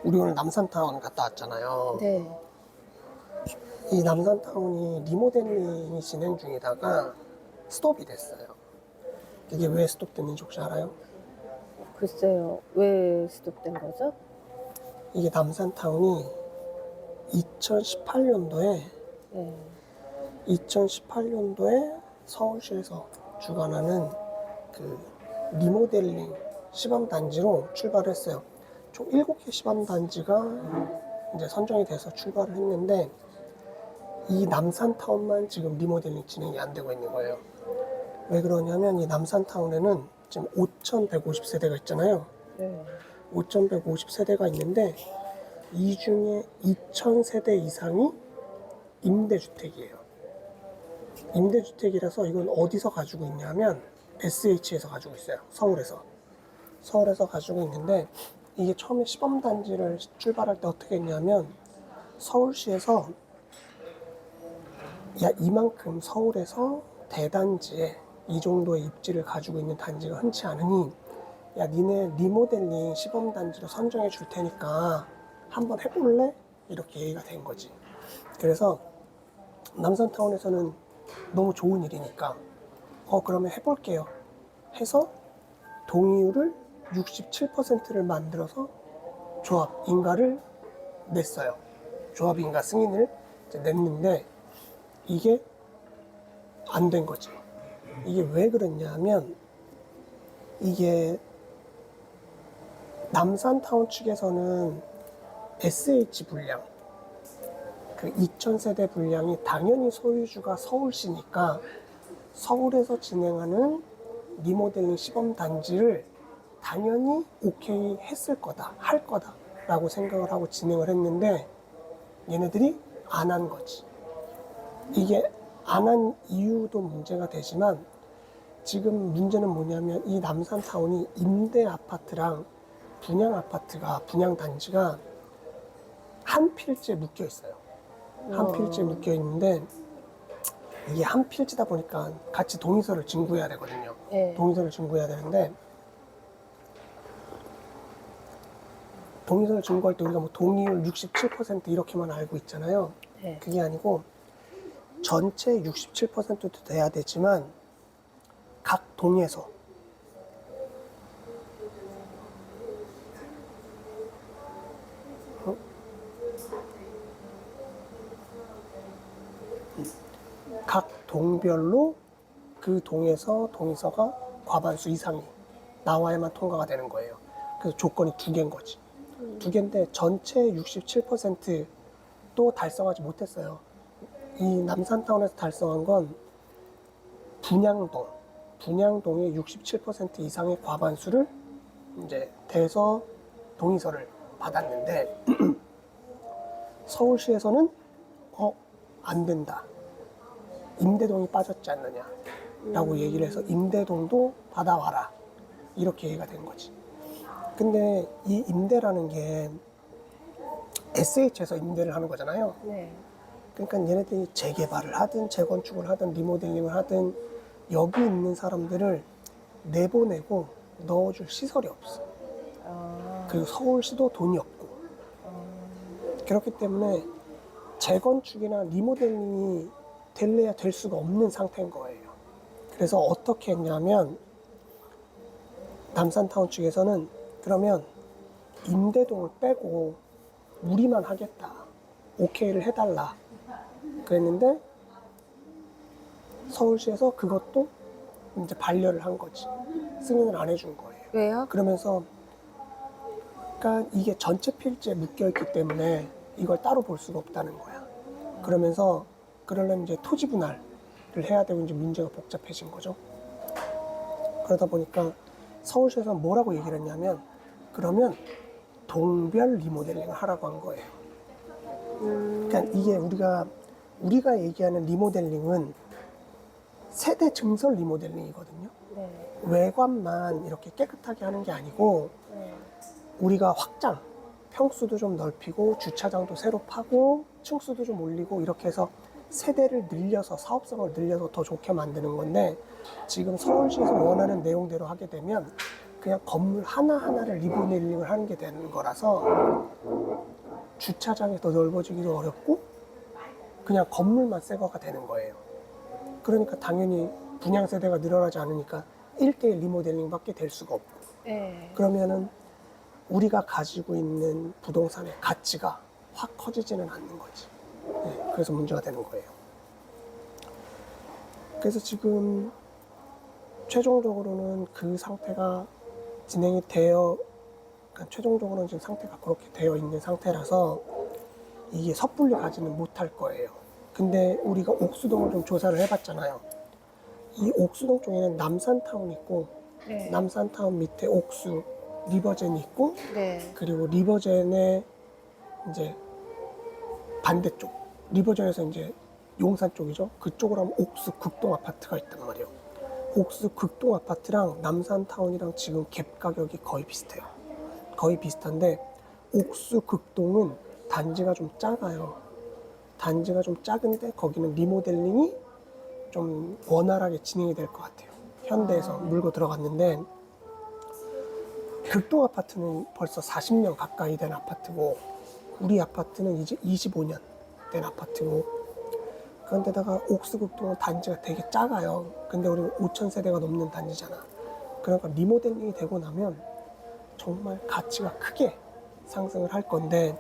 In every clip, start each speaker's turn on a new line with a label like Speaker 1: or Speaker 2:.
Speaker 1: 우리 오늘 남산타운 갔다 왔잖아요.
Speaker 2: 네.
Speaker 1: 이 남산타운이 리모델링이 진행 중이다가 스톱이 됐어요. 이게 왜 스톱됐는지 혹시 알아요?
Speaker 2: 글쎄요. 왜 스톱된 거죠?
Speaker 1: 이게 남산타운이 2018년도에
Speaker 2: 네.
Speaker 1: 2018년도에 서울시에서 주관하는 그 리모델링 시범단지로 출발을 했어요. 총 7개 시범단지가 이제 선정이 돼서 출발을 했는데 이 남산타운만 지금 리모델링 진행이 안 되고 있는 거예요. 왜 그러냐면 이 남산타운에는 지금 5,150세대가 있잖아요.
Speaker 2: 네.
Speaker 1: 5,150세대가 있는데 이 중에 2,000세대 이상이 임대주택이에요. 임대주택이라서 이건 어디서 가지고 있냐면 SH에서 가지고 있어요. 서울에서 가지고 있는데 이게 처음에 시범단지를 출발할 때 어떻게 했냐면 서울시에서 야 이만큼 서울에서 대단지에 이 정도의 입지를 가지고 있는 단지가 흔치 않으니 야 니네 리모델링 시범단지로 선정해 줄 테니까 한번 해볼래? 이렇게 얘기가 된 거지. 그래서 남산타운에서는 너무 좋은 일이니까 그러면 해볼게요 해서 동의율을 67%를 만들어서 조합인가를 냈어요. 조합인가 승인을 이제 냈는데 이게 안 된 거지. 이게 왜 그랬냐면 이게 남산타운 측에서는 SH 분량 그 2,000세대 분량이 당연히 소유주가 서울시니까 서울에서 진행하는 리모델링 시범단지를 당연히 오케이 했을 거다, 할 거다 라고 생각을 하고 진행을 했는데 얘네들이 안 한 거지. 이게 안 한 이유도 문제가 되지만 지금 문제는 뭐냐면 이 남산타운이 임대 아파트랑 분양 아파트가, 분양 단지가 한 필지에 묶여 있어요. 한 필지에 묶여 있는데 이게 한 필지다 보니까 같이 동의서를 진구해야 되거든요.
Speaker 2: 네.
Speaker 1: 동의서를 진구해야 되는데 동의서를 진구할 때 우리가 뭐 동의율 67% 이렇게만 알고 있잖아요.
Speaker 2: 네.
Speaker 1: 그게 아니고 전체 67%도 돼야 되지만 각 동에서 각 동별로 그 동에서 동의서가 과반수 이상이 나와야만 통과가 되는 거예요. 그래서 조건이 두 개인 거지. 두 개인데 전체 67%도 달성하지 못했어요. 이 남산타운에서 달성한 건 분양동의 67% 이상의 과반수를 이제 대서 동의서를 받았는데 서울시에서는 안 된다. 임대동이 빠졌지 않느냐 라고 얘기를 해서 임대동도 받아와라 이렇게 얘기가 된 거지. 근데 이 임대라는 게 SH에서 임대를 하는 거잖아요.
Speaker 2: 네.
Speaker 1: 그러니까 얘네들이 재개발을 하든 재건축을 하든 리모델링을 하든 여기 있는 사람들을 내보내고 넣어줄 시설이 없어. 그리고 서울시도 돈이 없고. 그렇기 때문에 재건축이나 리모델링이 될래야 될 수가 없는 상태인 거예요. 그래서 어떻게 했냐면 남산타운 측에서는 그러면 임대동을 빼고 우리만 하겠다. 오케이를 해달라. 그랬는데 서울시에서 그것도 이제 반려를 한 거지. 승인을 안 해준 거예요.
Speaker 2: 왜요?
Speaker 1: 그러면서 그러니까 이게 전체 필지에 묶여있기 때문에 이걸 따로 볼 수가 없다는 거야. 그러면서 그러려면 이제 토지 분할을 해야 되고 이제 문제가 복잡해진 거죠. 그러다 보니까 서울시에서 뭐라고 얘기를 했냐면 그러면 동별 리모델링을 하라고 한 거예요. 그러니까 이게 우리가 얘기하는 리모델링은 세대 증설 리모델링이거든요.
Speaker 2: 네.
Speaker 1: 외관만 이렇게 깨끗하게 하는 게 아니고
Speaker 2: 네.
Speaker 1: 우리가 확장, 평수도 좀 넓히고 주차장도 새로 파고 층수도 좀 올리고 이렇게 해서 세대를 늘려서 사업성을 늘려서 더 좋게 만드는 건데 지금 서울시에서 원하는 내용대로 하게 되면 그냥 건물 하나하나를 리모델링을 하는 게 되는 거라서 주차장이 더 넓어지기도 어렵고 그냥 건물만 새 거가 되는 거예요. 그러니까 당연히 분양 세대가 늘어나지 않으니까 1대1 리모델링밖에 될 수가 없고
Speaker 2: 네.
Speaker 1: 그러면은 우리가 가지고 있는 부동산의 가치가 확 커지지는 않는 거지. 네, 그래서 문제가 되는 거예요. 그래서 지금 최종적으로는 그 상태가 진행이 되어, 그러니까 최종적으로는 지금 상태가 그렇게 되어 있는 상태라서 이게 섣불리 가지는 못할 거예요. 근데 우리가 옥수동을 좀 조사를 해봤잖아요. 이 옥수동 쪽에는 남산타운 있고,
Speaker 2: 네.
Speaker 1: 남산타운 밑에 옥수, 리버젠이 있고,
Speaker 2: 네.
Speaker 1: 그리고 리버젠의 이제 반대쪽, 리버전에서 이제 용산 쪽이죠. 그쪽으로 하면 옥수 극동 아파트가 있단 말이에요. 옥수 극동 아파트랑 남산타운이랑 지금 갭 가격이 거의 비슷해요. 거의 비슷한데 옥수 극동은 단지가 좀 작아요. 단지가 좀 작은데 거기는 리모델링이 좀 원활하게 진행이 될 것 같아요. 현대에서 물고 들어갔는데 극동 아파트는 벌써 40년 가까이 된 아파트고 우리 아파트는 이제 25년 된 아파트고 그런데다가 옥수극동은 단지가 되게 작아요. 근데 우리는 5,000세대가 넘는 단지잖아. 그러니까 리모델링이 되고 나면 정말 가치가 크게 상승을 할 건데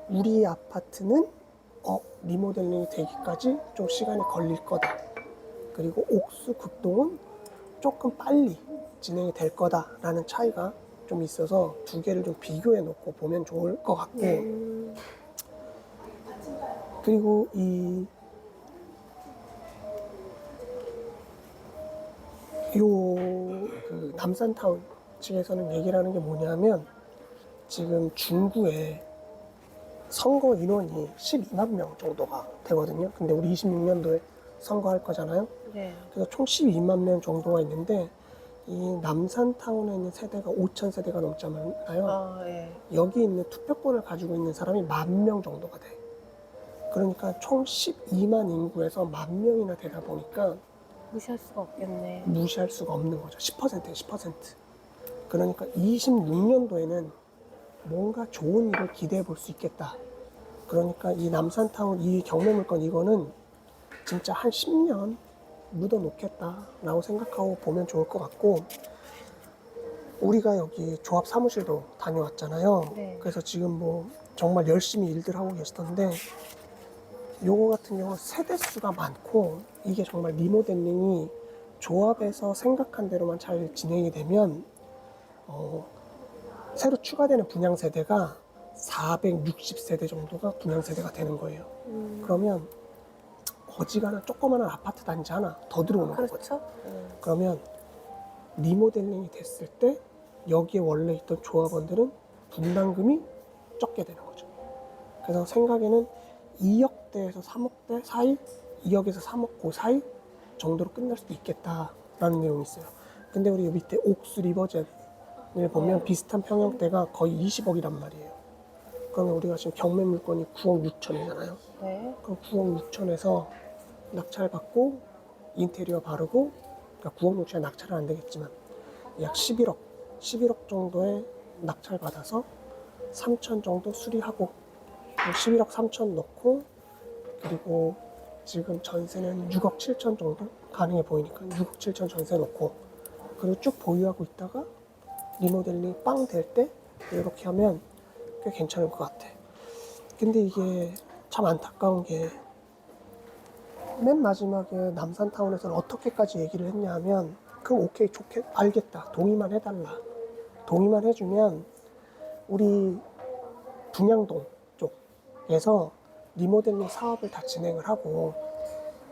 Speaker 1: 우리 아파트는 리모델링이 되기까지 좀 시간이 걸릴 거다. 그리고 옥수극동은 조금 빨리 진행이 될 거다라는 차이가 좀 있어서 두 개를 좀 비교해 놓고 보면 좋을 것 같고 그리고 그 남산타운 측에서는 얘기를 하는 게 뭐냐면 지금 중구에 선거 인원이 12만 명 정도가 되거든요. 근데 우리 26년도에 선거할 거잖아요.
Speaker 2: 네.
Speaker 1: 그래서 총 12만 명 정도가 있는데 이 남산타운에 있는 세대가 5,000세대가 넘잖아요.
Speaker 2: 아, 예.
Speaker 1: 여기 있는 투표권을 가지고 있는 사람이 10,000명 정도가 돼. 그러니까 총 12만 인구에서 10,000명이나 되다 보니까
Speaker 2: 무시할 수가 없겠네.
Speaker 1: 무시할 수가 없는 거죠. 10%예요, 10%. 그러니까 26년도에는 뭔가 좋은 일을 기대해 볼 수 있겠다. 그러니까 이 남산타운 이 경매물건 이거는 진짜 한 10년 묻어 놓겠다라고 생각하고 보면 좋을 것 같고 우리가 여기 조합 사무실도 다녀왔잖아요.
Speaker 2: 네.
Speaker 1: 그래서 지금 뭐 정말 열심히 일들 하고 계시던데 요거 같은 경우 세대수가 많고 이게 정말 리모델링이 조합에서 생각한 대로만 잘 진행이 되면 새로 추가되는 분양 세대가 460세대 정도가 분양 세대가 되는 거예요. 그러면 어지간한 조그마한 아파트 단지 하나 더 들어오는 거거든요.
Speaker 2: 그렇죠?
Speaker 1: 그러면 리모델링이 됐을 때 여기에 원래 있던 조합원들은 분담금이 적게 되는 거죠. 그래서 생각에는 2억대에서 3억대 사이, 2억에서 3억 그 사이 정도로 끝날 수도 있겠다라는 내용이 있어요. 근데 우리 밑에 옥수 리버젠을 보면 비슷한 평형대가 거의 20억이란 말이에요. 그러면 우리가 지금 경매 물건이 9억 6천이잖아요.
Speaker 2: 네.
Speaker 1: 그럼 9억 6천에서 낙찰 받고 인테리어 바르고 그러니까 9억 6천에 낙찰은 안 되겠지만 약 11억 정도의 낙찰 받아서 3천 정도 수리하고 11억 3천 넣고 그리고 지금 전세는 6억 7천 정도 가능해 보이니까 6억 7천 전세 넣고 그리고 쭉 보유하고 있다가 리모델링 빵 될 때 이렇게 하면 꽤 괜찮을 것 같아. 근데 이게 참 안타까운 게 맨 마지막에 남산타운에서는 어떻게까지 얘기를 했냐 하면 그럼 오케이 좋게 알겠다 동의만 해달라 동의만 해주면 우리 분양동 쪽에서 리모델링 사업을 다 진행을 하고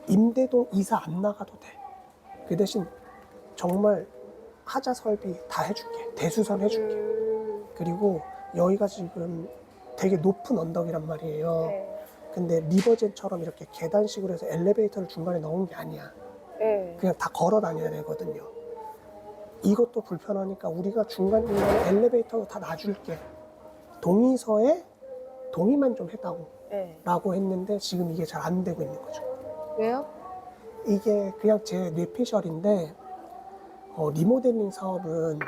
Speaker 1: 임대동 이사 안 나가도 돼. 그 대신 정말 하자 설비 다 해줄게. 대수선 해줄게. 그리고 여기가 지금 되게 높은 언덕이란 말이에요.
Speaker 2: 네.
Speaker 1: 근데 리버젠처럼 이렇게 계단식으로 해서 엘리베이터를 중간에 넣은 게 아니야.
Speaker 2: 네.
Speaker 1: 그냥 다 걸어 다녀야 되거든요. 이것도 불편하니까 우리가 중간중간에 엘리베이터도 다 놔줄게. 동의서에 동의만 좀 해다오.
Speaker 2: 네.
Speaker 1: 라고 했는데 지금 이게 잘 안 되고 있는 거죠.
Speaker 2: 왜요?
Speaker 1: 이게 그냥 제 뇌피셜인데 리모델링 사업은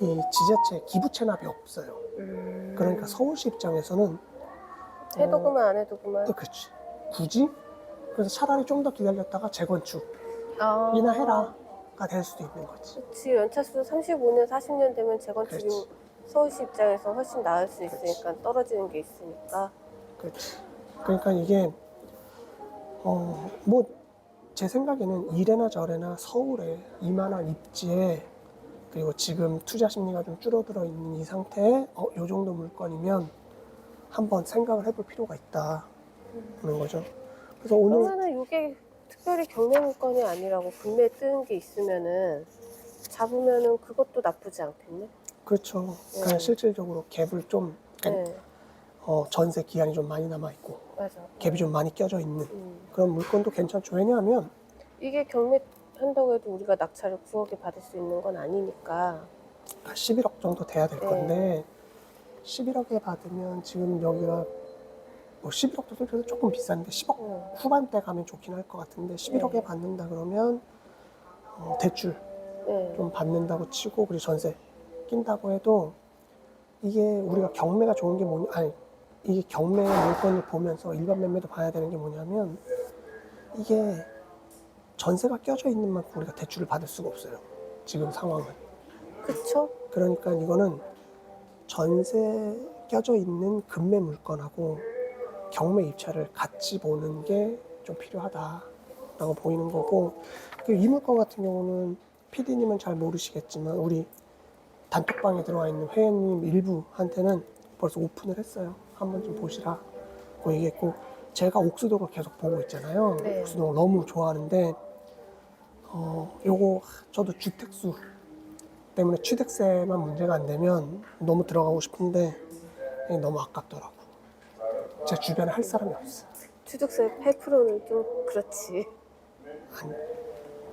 Speaker 1: 이 지자체 기부 체납이 없어요. 그러니까 서울시 입장에서는
Speaker 2: 해도 그만 안 해도 그만.
Speaker 1: 그렇지. 굳이 그래서 차라리 좀 더 기다렸다가 재건축이나
Speaker 2: 아,
Speaker 1: 해라가 될 수도 있는 거지.
Speaker 2: 그렇지. 연차수 35년, 40년 되면 재건축이
Speaker 1: 그렇지.
Speaker 2: 서울시 입장에서 훨씬 나을 수
Speaker 1: 그렇지.
Speaker 2: 있으니까 떨어지는 게 있으니까.
Speaker 1: 그렇지. 그러니까 이게 뭐 제 생각에는 이래나 저래나 서울에 이만한 입지에 그리고 지금 투자 심리가 좀 줄어들어 있는 이 상태에 요 정도 물건이면 한번 생각을 해볼 필요가 있다 그런 거죠. 그래서 오늘
Speaker 2: 그러면은 이게 특별히 경매 물건이 아니라고 국내에 뜨는 게 있으면은 잡으면은 그것도 나쁘지 않겠네.
Speaker 1: 그렇죠. 그러니까 실질적으로 갭을 좀
Speaker 2: 네,
Speaker 1: 전세 기한이 좀 많이 남아 있고
Speaker 2: 맞아.
Speaker 1: 갭이 좀 많이 껴져 있는 그런 물건도 괜찮죠. 왜냐하면
Speaker 2: 이게 경매 한다고 해도 우리가 낙찰을 9억에 받을 수 있는 건 아니니까.
Speaker 1: 11억 정도 돼야 될
Speaker 2: 네.
Speaker 1: 건데 11억에 받으면 지금 여기가 뭐 11억도 솔직히 조금 비싼데 10억 후반대 가면 좋긴 할 것 같은데 11억에
Speaker 2: 네.
Speaker 1: 받는다 그러면 대출
Speaker 2: 네.
Speaker 1: 좀 받는다고 치고 그리고 전세 낀다고 해도 이게 우리가 경매가 좋은 게 뭐냐 아니 이게 경매 물건을 보면서 일반 매매도 봐야 되는 게 뭐냐면 이게 전세가 껴져 있는 만큼 우리가 대출을 받을 수가 없어요. 지금 상황은.
Speaker 2: 그쵸?
Speaker 1: 그러니까 이거는 전세 껴져 있는 금매 물건하고 경매 입찰을 같이 보는 게 좀 필요하다라고 보이는 거고 이 물건 같은 경우는 PD님은 잘 모르시겠지만 우리 단톡방에 들어와 있는 회원님 일부한테는 벌써 오픈을 했어요. 한번 좀 보시라고 얘기했고 제가 옥수동을 계속 보고 있잖아요.
Speaker 2: 네.
Speaker 1: 옥수동을 너무 좋아하는데 요거 저도 주택수 때문에 취득세만 문제가 안 되면 너무 들어가고 싶은데 너무 아깝더라고. 제 주변에 할 사람이 없어.
Speaker 2: 취득세 8%는 좀 그렇지.
Speaker 1: 한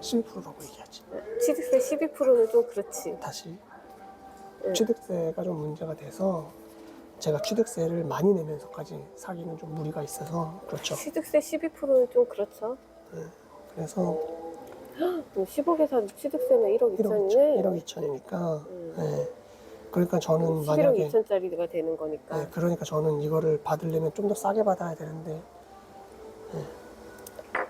Speaker 1: 12%라고 얘기하지.
Speaker 2: 취득세 12%는 좀 그렇지.
Speaker 1: 다시
Speaker 2: 네.
Speaker 1: 취득세가 좀 문제가 돼서 제가 취득세를 많이 내면서까지 사기는 좀 무리가 있어서 그렇죠.
Speaker 2: 취득세 12%는 좀 그렇죠.
Speaker 1: 그래서
Speaker 2: 10억에 산 취득세는 1억 2천이네.
Speaker 1: 1억 2천이니까 그러니까 저는
Speaker 2: 11억
Speaker 1: 만약에
Speaker 2: 2천짜리가 되는 거니까.
Speaker 1: 네, 그러니까 저는 이거를 받으려면 좀 더 싸게 받아야 되는데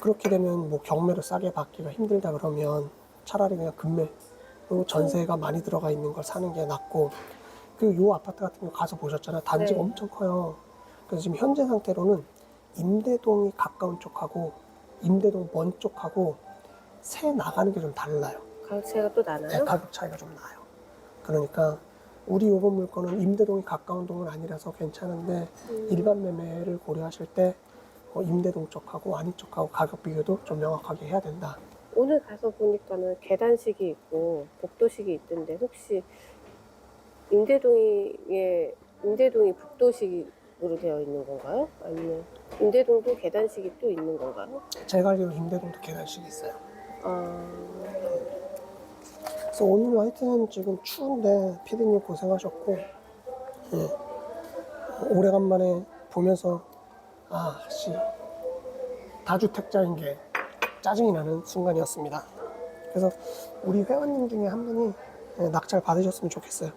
Speaker 1: 그렇게 되면 뭐 경매로 싸게 받기가 힘들다 그러면 차라리 그냥 금매 그리고 전세가 많이 들어가 있는 걸 사는 게 낫고 요 아파트 같은 경우 가서 보셨잖아요. 단지가
Speaker 2: 네.
Speaker 1: 엄청 커요. 그래서 지금 현재 상태로는 임대동이 가까운 쪽하고 임대동 먼 쪽하고 새 나가는 게 좀 달라요.
Speaker 2: 가격 차이가 또
Speaker 1: 네,
Speaker 2: 나나요?
Speaker 1: 가격 차이가 좀 나요. 그러니까 우리 요번 물건은 임대동이 가까운 동은 아니라서 괜찮은데 일반 매매를 고려하실 때 임대동 쪽하고 아닌 쪽하고 가격 비교도 좀 명확하게 해야 된다.
Speaker 2: 오늘 가서 보니까는 계단식이 있고 복도식이 있던데 혹시 임대동이 복도식으로 되어 있는 건가요? 아니면 임대동도 계단식이 또 있는 건가요?
Speaker 1: 제가 알기로 임대동도 계단식이 있어요.
Speaker 2: 아,
Speaker 1: 그래서 오늘 하여튼 지금 추운데 피디님 고생하셨고 오래간만에 보면서 다주택자인 게 짜증이 나는 순간이었습니다. 그래서 우리 회원님 중에 한 분이 낙찰 받으셨으면 좋겠어요.